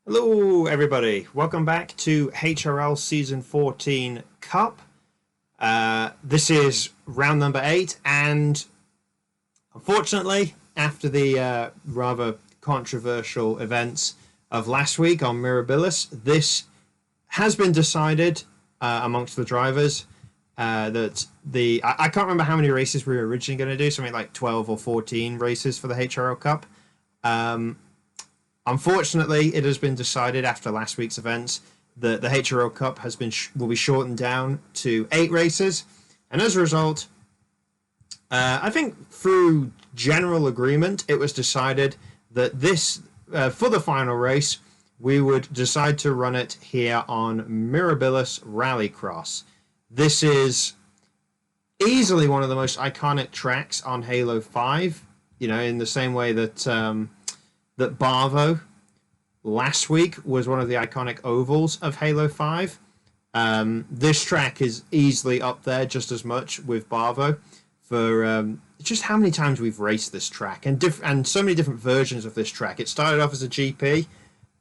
Hello everybody, welcome back to HRL Season 14 Cup. This is round number 8, and unfortunately after the rather controversial events of last week on Mirabilis, this has been decided amongst the drivers that I can't remember how many races we were originally going to do, something like 12 or 14 races for the HRL Cup. Unfortunately, it has been decided after last week's events that the HRL Cup will be shortened down to 8 races, and as a result, I think through general agreement, it was decided that this for the final race we would decide to run it here on Mirabilis Rallycross. This is easily one of the most iconic tracks on Halo 5. You know, in the same way that that Barvo last week was one of the iconic ovals of Halo 5. This track is easily up there just as much with Barvo for just how many times we've raced this track and so many different versions of this track. It started off as a GP.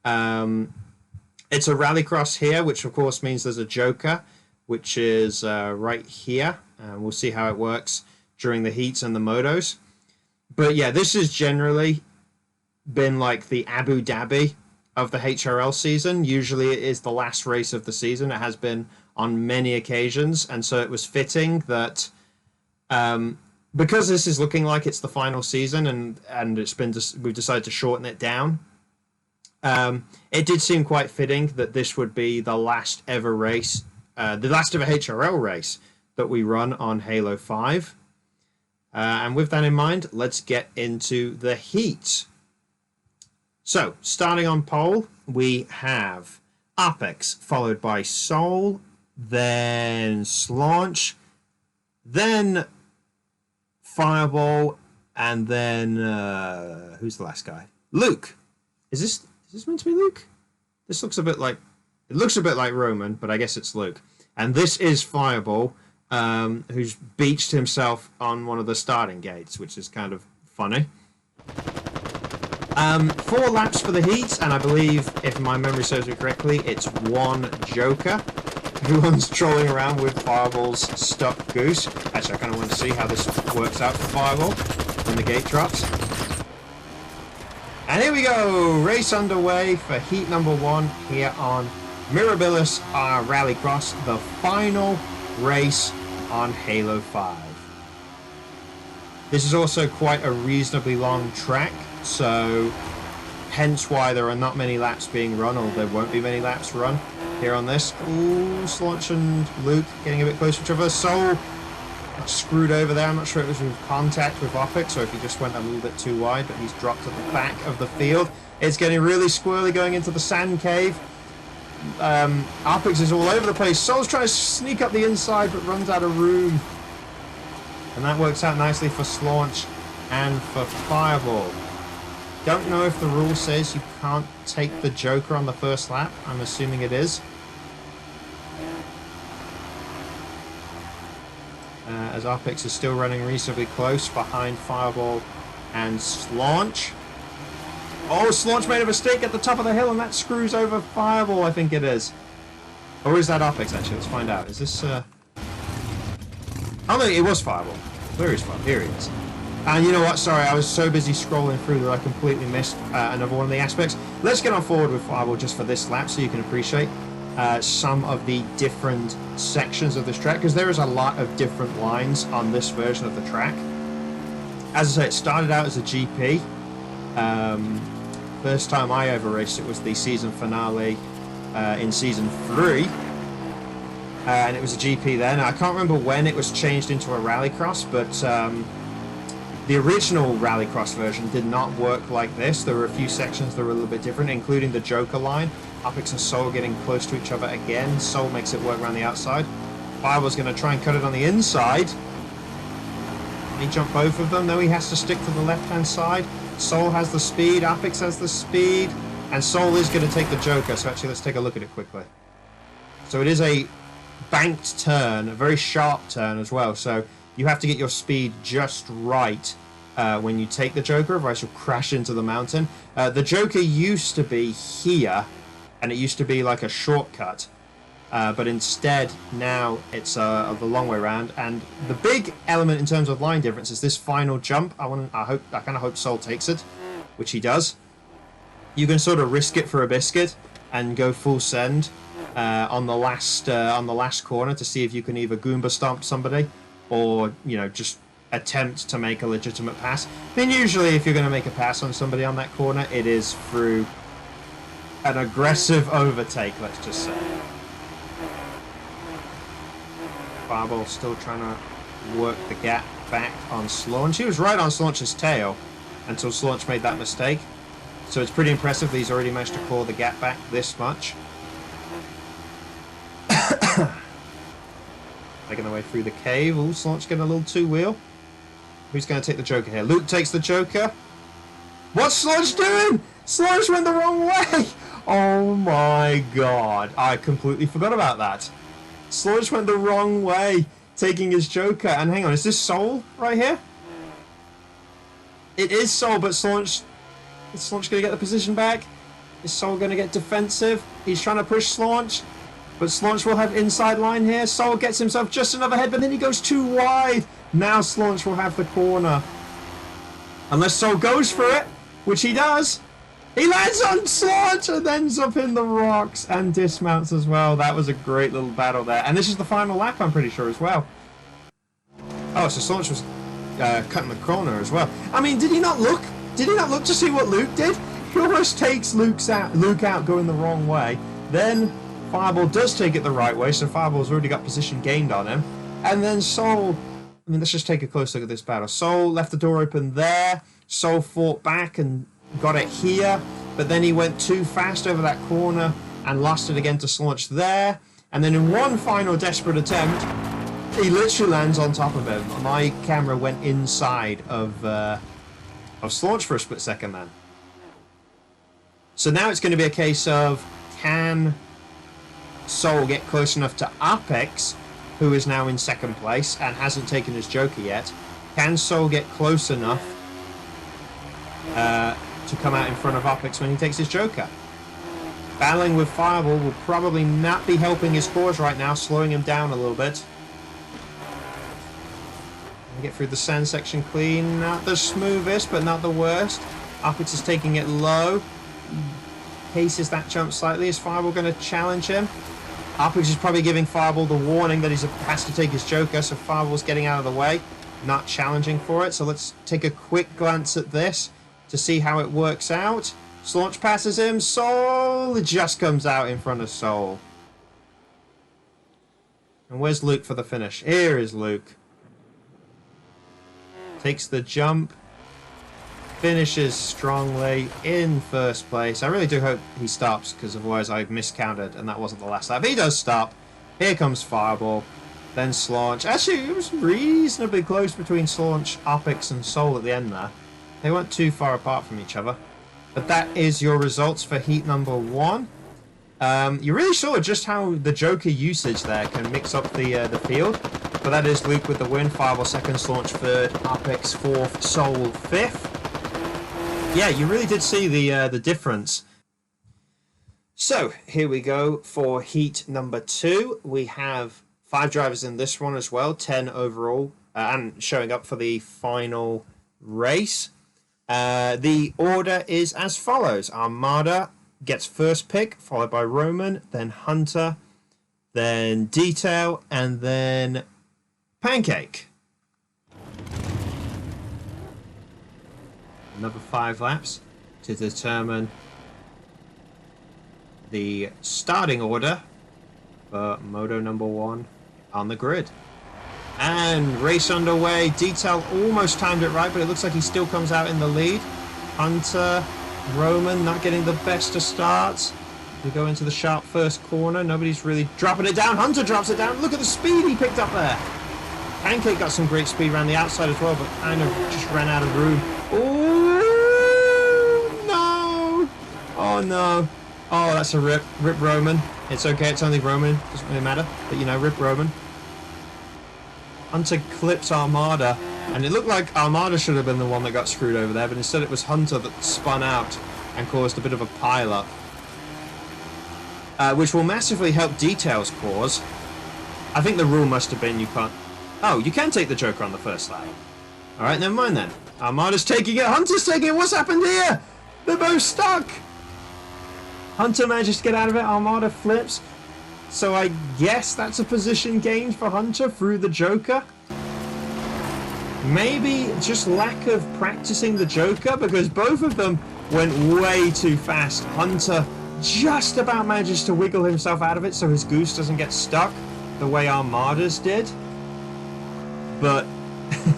It's a rallycross here, which of course means there's a Joker, which is right here. We'll see how it works during the heats and the motos. But yeah, this has generally been like the Abu Dhabi of the HRL season. Usually it is the last race of the season. It has been on many occasions, and so it was fitting that because this is looking like it's the final season and we've decided to shorten it down. It did seem quite fitting that this would be the last ever race, the last ever HRL race that we run on Halo 5. And with that in mind, let's get into the heat. So, starting on pole, we have Apex, followed by Soul, then Slaunch, then Fireball, and then who's the last guy? Luke. Is this meant to be Luke? This looks a bit like Roman, but I guess it's Luke. And this is Fireball, who's beached himself on one of the starting gates, which is kind of funny. 4 laps for the heat, and I believe, if my memory serves me correctly, it's 1 Joker. Everyone's trolling around with Fireball's stuck goose. Actually, I kind of want to see how this works out for Fireball when the gate drops. And here we go! Race underway for heat number 1 here on Mirabilis Rallycross, the final race on Halo 5. This is also quite a reasonably long track, so hence why there are not many laps being run, or there won't be many laps run here on this. Ooh, Slaunch and Luke getting a bit closer to each other. Soul screwed over there. I'm not sure it was with contact with Opix, or if he just went a little bit too wide, but he's dropped at the back of the field. It's getting really squirrely going into the sand cave. Opix is all over the place. Soul's trying to sneak up the inside, but runs out of room. And that works out nicely for Slaunch and for Fireball. Don't know if the rule says you can't take the Joker on the first lap. I'm assuming it is. As Opix is still running reasonably close behind Fireball and Slaunch. Oh, Slaunch made a mistake at the top of the hill, and that screws over Fireball, I think it is. Or is that Opix, actually? Let's find out. Is this... Oh, no, it was Fireball. Where is Fireball? Here he is. And you know what? Sorry, I was so busy scrolling through that I completely missed another one of the aspects. Let's get on forward with Fireball just for this lap so you can appreciate some of the different sections of this track, because there is a lot of different lines on this version of the track. As I say, it started out as a GP. First time I ever raced it was the season finale in Season 3. And it was a GP then. I can't remember when it was changed into a rallycross, but the original rallycross version did not work like this. There were a few sections that were a little bit different, including the Joker line. Opix and Soul getting close to each other again. Soul makes it work around the outside. Fireball's going to try and cut it on the inside. He jumped both of them. No, he has to stick to the left-hand side. Soul has the speed. Opix has the speed. And Soul is going to take the Joker. So actually, let's take a look at it quickly. So it is a banked turn, a very sharp turn as well. So you have to get your speed just right when you take the Joker, otherwise you'll crash into the mountain. The Joker used to be here, and it used to be like a shortcut. But instead, now it's the long way around. And the big element in terms of line difference is this final jump. I kind of hope Soul takes it, which he does. You can sort of risk it for a biscuit and go full send on the last corner to see if you can either Goomba stomp somebody or, you know, just attempt to make a legitimate pass. I mean, usually if you're going to make a pass on somebody on that corner, it is through an aggressive overtake, let's just say. Fireball still trying to work the gap back on Slaunch. He was right on Slaunch's tail until Slaunch made that mistake. So it's pretty impressive that he's already managed to claw the gap back this much. Making their way through the cave. Ooh, Slaunch getting a little two-wheel. Who's going to take the Joker here? Luke takes the Joker. What's Slaunch doing? Slaunch went the wrong way! Oh my god. I completely forgot about that. Slaunch went the wrong way, taking his Joker. And hang on, is this Soul right here? It is Soul, but Slaunch... Is Slaunch going to get the position back? Is Soul going to get defensive? He's trying to push Slaunch, but Slaunch will have inside line here. Soul gets himself just another head, but then he goes too wide. Now Slaunch will have the corner. Unless Soul goes for it, which he does. He lands on Slaunch and ends up in the rocks and dismounts as well. That was a great little battle there. And this is the final lap, I'm pretty sure, as well. Oh, so Slaunch was cutting the corner as well. I mean, did he not look? Did he not look to see what Luke did? He almost takes Luke out going the wrong way. Then Fireball does take it the right way, so Fireball's already got position gained on him. And then Soul... I mean, let's just take a close look at this battle. Soul left the door open there. Soul fought back and got it here, but then he went too fast over that corner and lost it again to Slaunch there. And then in one final desperate attempt, he literally lands on top of him. My camera went inside of Slaunch for a split second then. So now it's going to be a case of, can Soul get close enough to Apex, who is now in second place and hasn't taken his Joker yet? Can Soul get close enough to come out in front of Apex when he takes his Joker? Battling with Fireball will probably not be helping his cause right now, slowing him down a little bit. Get through the sand section clean. Not the smoothest, but not the worst. Apex is taking it low. Paces that jump slightly. Is Fireball going to challenge him? Apex is probably giving Fireball the warning that he has to take his Joker, so Fireball's getting out of the way, not challenging for it. So let's take a quick glance at this to see how it works out. Slaunch passes him. Soul just comes out in front of Soul. And where's Luke for the finish? Here is Luke. Takes the jump. Finishes strongly in first place. I really do hope he stops, because otherwise I've miscounted and that wasn't the last lap. He does stop. Here comes Fireball. Then Slaunch. Actually, it was reasonably close between Slaunch, Apex and Soul at the end there. They weren't too far apart from each other. But that is your results for heat number 1. You really saw just how the Joker usage there can mix up the field. But that is Luke with the win. Fireball second, Slaunch third, Apex fourth, Soul fifth. Yeah, you really did see the difference. So here we go for heat number 2. We have 5 drivers in this one as well, 10 overall, and showing up for the final race. The order is as follows. Armada gets first pick, followed by Roman, then Hunter, then Detail, and then Pancake. Another 5 laps to determine the starting order for Moto number 1 on the grid. And race underway. Detail almost timed it right, but it looks like he still comes out in the lead. Hunter, Roman not getting the best of starts. We go into the sharp first corner. Nobody's really dropping it down. Hunter drops it down. Look at the speed he picked up there. Pancake got some great speed around the outside as well, but kind of just ran out of room. Oh, no. Oh, no. Oh, that's a rip. Rip Roman. It's okay. It's only Roman. Doesn't really matter. But, you know, rip Roman. Hunter clips Armada And it looked like Armada should have been the one that got screwed over there, but instead it was Hunter that spun out and caused a bit of a pile-up. Which will massively help Detail's cause. I think the rule must have been you can't... Oh, you can take the Joker on the first lap. Alright, never mind then. Armada's taking it, Hunter's taking it, what's happened here? They're both stuck! Hunter manages to get out of it, Armada flips. So I guess that's a position gained for Hunter through the Joker. Maybe just lack of practicing the Joker, because both of them went way too fast. Hunter just about manages to wiggle himself out of it so his goose doesn't get stuck the way Armada's did. But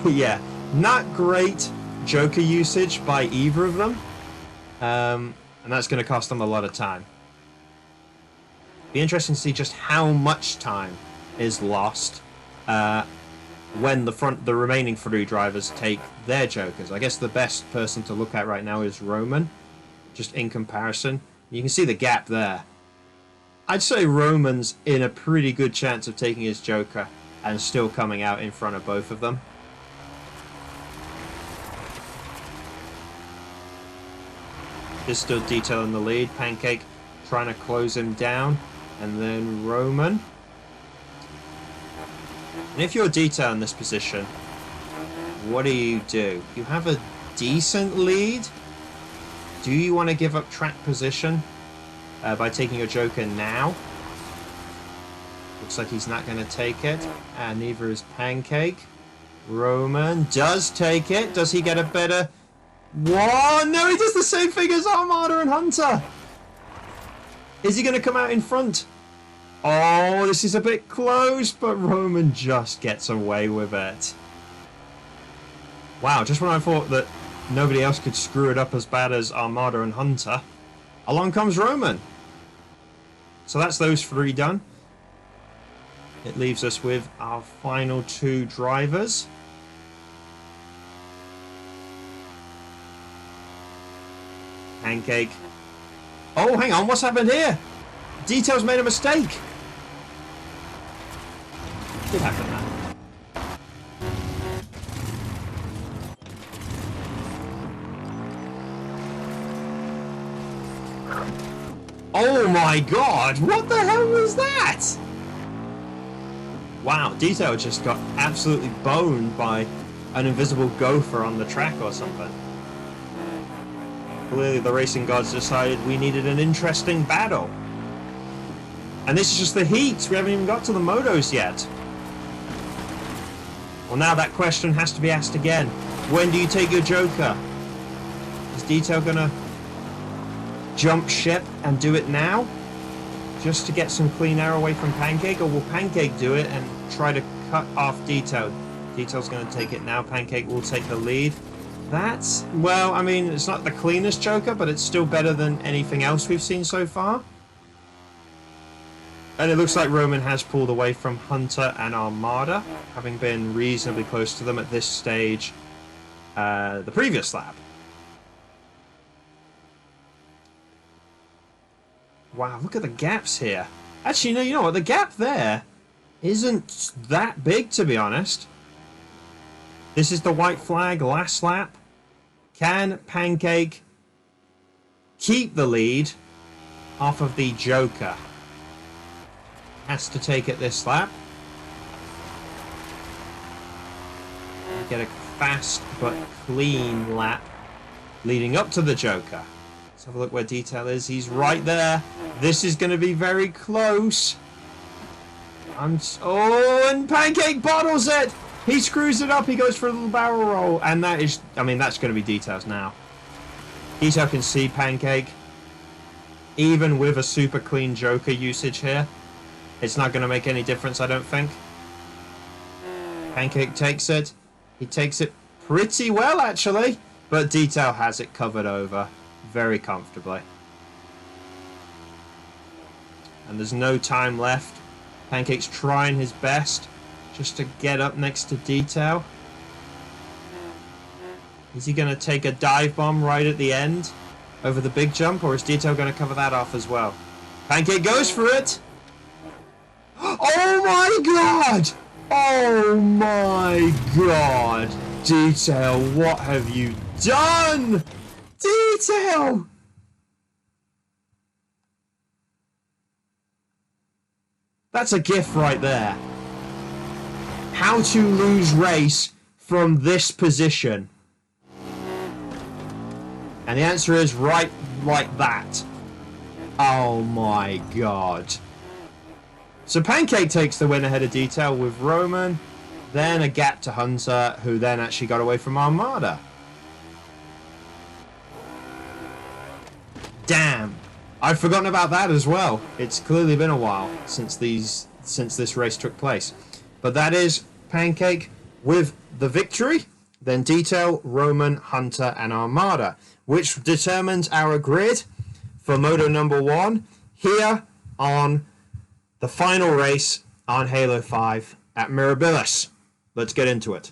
yeah, not great Joker usage by either of them. And that's going to cost them a lot of time. Be interesting to see just how much time is lost when the remaining 3 drivers take their Jokers. I guess the best person to look at right now is Roman, just in comparison. You can see the gap there. I'd say Roman's in a pretty good chance of taking his Joker and still coming out in front of both of them. There's still Detail in the lead. Pancake trying to close him down. And then Roman. And if you're Detail in this position, what do? You have a decent lead. Do you want to give up track position by taking your Joker now? Looks like he's not going to take it. And neither is Pancake. Roman does take it. Does he get a better... Whoa! No, he does the same thing as Armada and Hunter! Is he going to come out in front? Oh, this is a bit close, but Roman just gets away with it. Wow, just when I thought that nobody else could screw it up as bad as Armada and Hunter, along comes Roman. So that's those 3 done. It leaves us with our final 2 drivers. Pancake. Oh, hang on, what's happened here? Detail's made a mistake. Did happen that. Oh my god, what the hell was that? Wow, Detail just got absolutely boned by an invisible gopher on the track or something. Clearly the racing gods decided we needed an interesting battle. And this is just the heats, we haven't even got to the motos yet. Well, now that question has to be asked again. When do you take your Joker? Is Detail gonna jump ship and do it now? Just to get some clean air away from Pancake? Or will Pancake do it and try to cut off Detail? Detail's gonna take it now, Pancake will take the lead. That's, well, I mean, it's not the cleanest Joker, but it's still better than anything else we've seen so far. And it looks like Roman has pulled away from Hunter and Armada, having been reasonably close to them at this stage the previous lap. Wow, look at the gaps here. Actually, no, you know what? The gap there isn't that big, to be honest. This is the white flag, last lap. Can Pancake keep the lead off of the Joker? Has to take it this lap. Get a fast but clean lap leading up to the Joker. Let's have a look where Detail is. He's right there. This is going to be very close. Oh, and Pancake bottles it! He screws it up, he goes for a little barrel roll, and that is, I mean, that's going to be Detail's now. Detail can see Pancake. Even with a super clean Joker usage here, it's not going to make any difference, I don't think. Pancake takes it. He takes it pretty well, actually, but Detail has it covered over very comfortably. And there's no time left. Pancake's trying his best just to get up next to Detail. Is he going to take a dive bomb right at the end over the big jump, or is Detail going to cover that off as well? Pancake goes for it. Oh my god! Oh my god! Detail, what have you done? Detail! That's a GIF right there. How to lose race from this position. And the answer is right like that. Oh my god. So Pancake takes the win ahead of Detail with Roman. Then a gap to Hunter, who then actually got away from Armada. Damn. I've forgotten about that as well. It's clearly been a while since this race took place. But that is Pancake with the victory. Then Detail, Roman, Hunter, and Armada, which determines our grid for Moto number 1 here on the final race on Halo 5 at Mirabilis. Let's get into it.